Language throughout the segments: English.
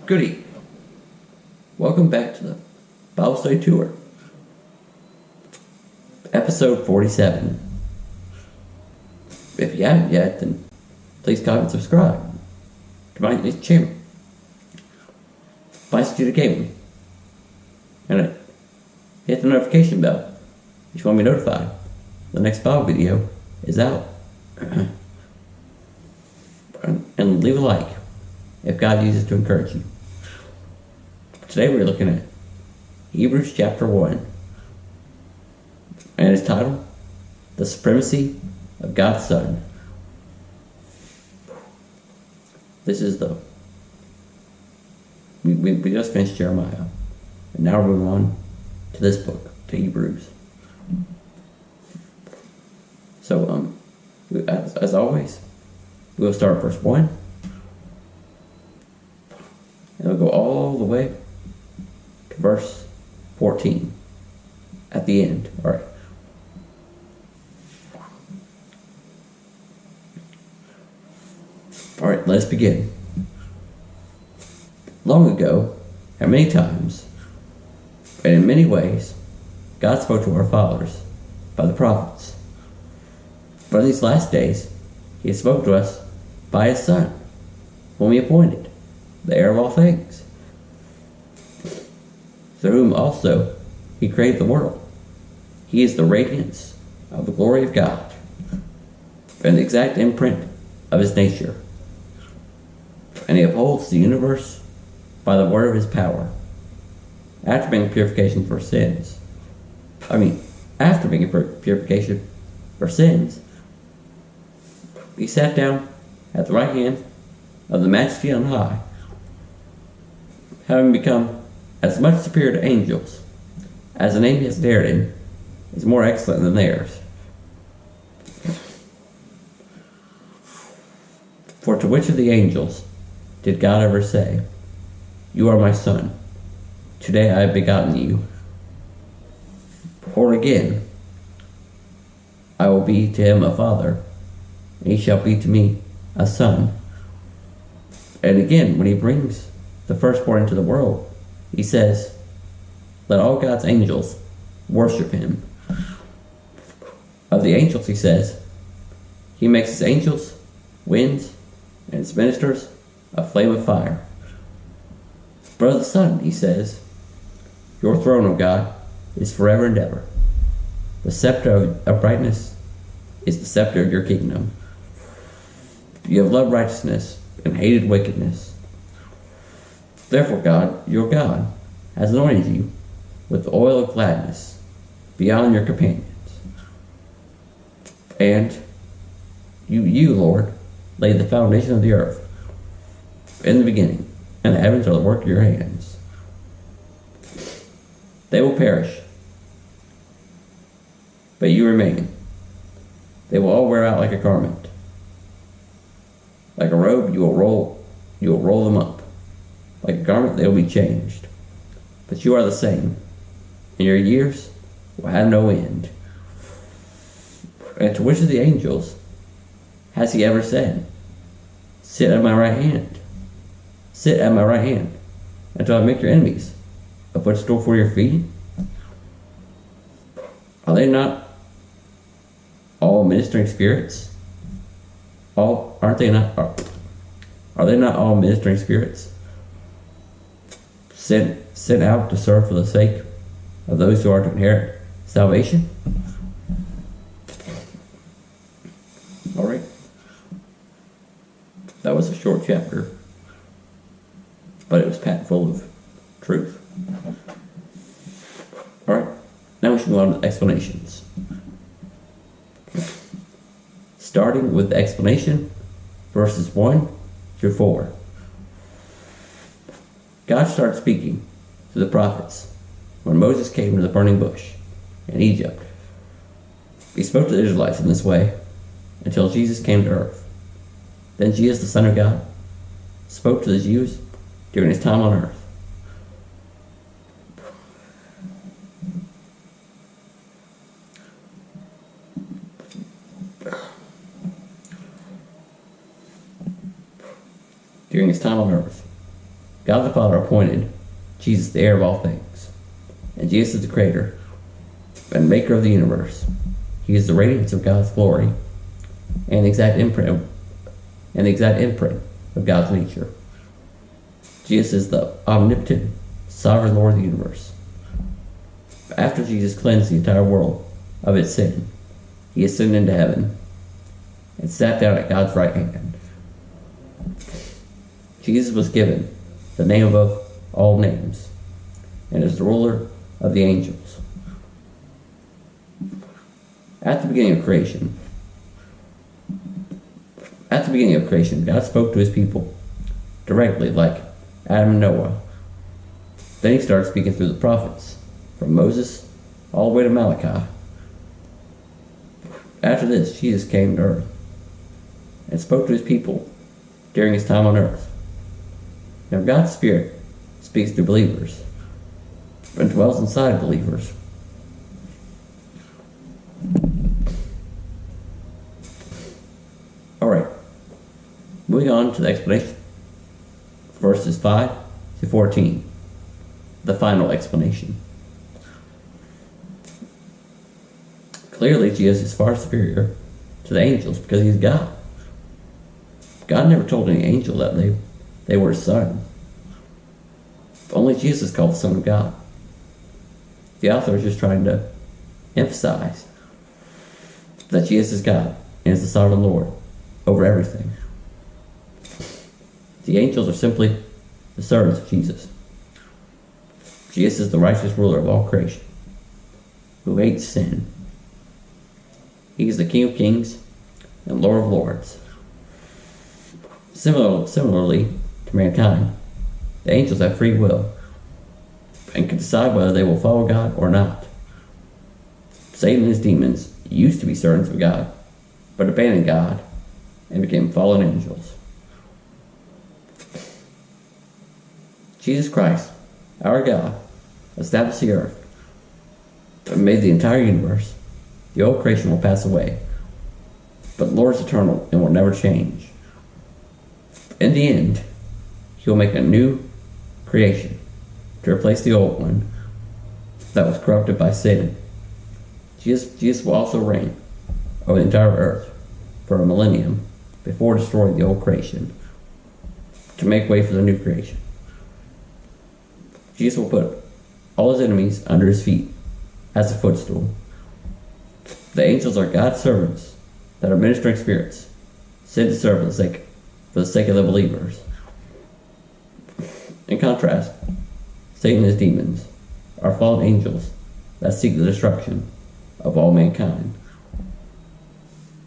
Goody. Welcome back to the Bible Study Tour. Episode 47. If you haven't yet, then please comment and subscribe to my channel. Bible Study Gaming. And hit the notification bell if you want to be notified the next Bible video is out. And leave a like if God uses to encourage you. Today we're looking at Hebrews chapter 1. And it's titled, The Supremacy of God's Son. This is we just finished Jeremiah. And now we're moving on to this book, to Hebrews. So, as always, we'll start at verse 1. And we'll go all the way to verse 14 at the end. Alright. Alright, let's begin. Long ago, and many times, and in many ways, God spoke to our fathers by the prophets. But in these last days, He spoke to us by His Son, whom He appointed, the heir of all things, through whom also He created the world. He is the radiance of the glory of God, and the exact imprint of His nature. And He upholds the universe by the word of His power. After making purification for sins, He sat down at the right hand of the Majesty on high, having become as much superior to angels as the name He has dared in is more excellent than theirs. For to which of the angels did God ever say, "You are my Son, today I have begotten you"? Or again, "I will be to him a father, and he shall be to me a son"? And again, when He brings the firstborn into the world, He says, "Let all God's angels worship Him." Of the angels, He says, He makes His angels winds and His ministers a flame of fire. But of the Son, He says, "Your throne, O God, is forever and ever. The scepter of uprightness is the scepter of your kingdom. You have loved righteousness and hated wickedness. Therefore God, your God, has anointed you with the oil of gladness beyond your companions. And you, Lord, laid the foundation of the earth in the beginning, and the heavens are the work of your hands. They will perish, but you remain. They will all wear out like a garment. Like a robe, you will roll them up. Like a garment, they will be changed. But you are the same, and your years will have no end." And to which of the angels has He ever said, "Sit at my right hand. Sit at my right hand, until I make your enemies a footstool for your feet"? Are they not all ministering spirits? Are they not all ministering spirits sent out to serve for the sake of those who are to inherit salvation? Alright. That was a short chapter, but it was packed full of truth. Alright, now we should move on to the explanations. Starting with the explanation, verses 1 through 4. God started speaking to the prophets when Moses came to the burning bush in Egypt. He spoke to the Israelites in this way until Jesus came to earth. Then Jesus, the Son of God, spoke to the Jews during His time on earth. God the Father appointed Jesus the heir of all things. And Jesus is the creator and maker of the universe. He is the radiance of God's glory and the exact imprint of God's nature. Jesus is the omnipotent, sovereign Lord of the universe. After Jesus cleansed the entire world of its sin, he ascended into heaven and sat down at God's right hand. Jesus was given the name above all names and is the ruler of the angels. At the beginning of creation, God spoke to his people directly, like Adam and Noah. Then he started speaking through the prophets, from Moses all the way to Malachi. After this, Jesus came to earth and spoke to his people during his time on earth. Now God's Spirit speaks to believers and dwells inside believers. Alright, moving on to the explanation. Verses 5 to 14. The final explanation. Clearly, Jesus is far superior to the angels because he's God. God never told any angel that they were his son. Only Jesus is called the Son of God. The author is just trying to emphasize that Jesus is God and is the sovereign Lord over everything. The angels are simply the servants of Jesus. Jesus is the righteous ruler of all creation, who hates sin. He is the King of Kings and Lord of Lords. Similarly to mankind, the angels have free will and can decide whether they will follow God or not. Satan and his demons used to be servants of God, but abandoned God and became fallen angels. Jesus Christ, our God, established the earth and made the entire universe. The old creation will pass away, but the Lord is eternal and will never change. In the end, he will make a new creation to replace the old one that was corrupted by sin. Jesus will also reign over the entire earth for a millennium before destroying the old creation to make way for the new creation. Jesus will put all his enemies under his feet as a footstool. The angels are God's servants that are ministering spirits sent to serve for the sake of the believers. In contrast, Satan and his demons are fallen angels that seek the destruction of all mankind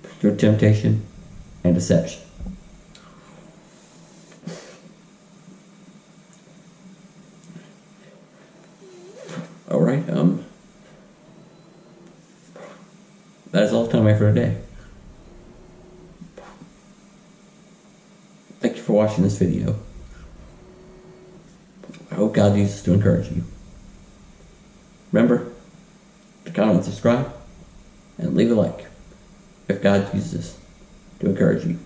through temptation and deception. Alright, that is all the time I have for today. Thank you for watching this video. I hope God uses it to encourage you. Remember to comment and subscribe and leave a like if God uses this to encourage you.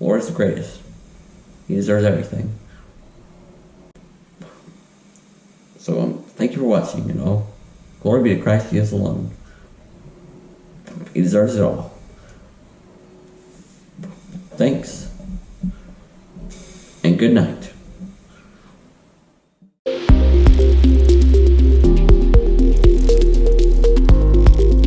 Lord is the greatest. He deserves everything. So thank you for watching, and all glory be to Christ Jesus alone. He deserves it all. Thanks, and good night.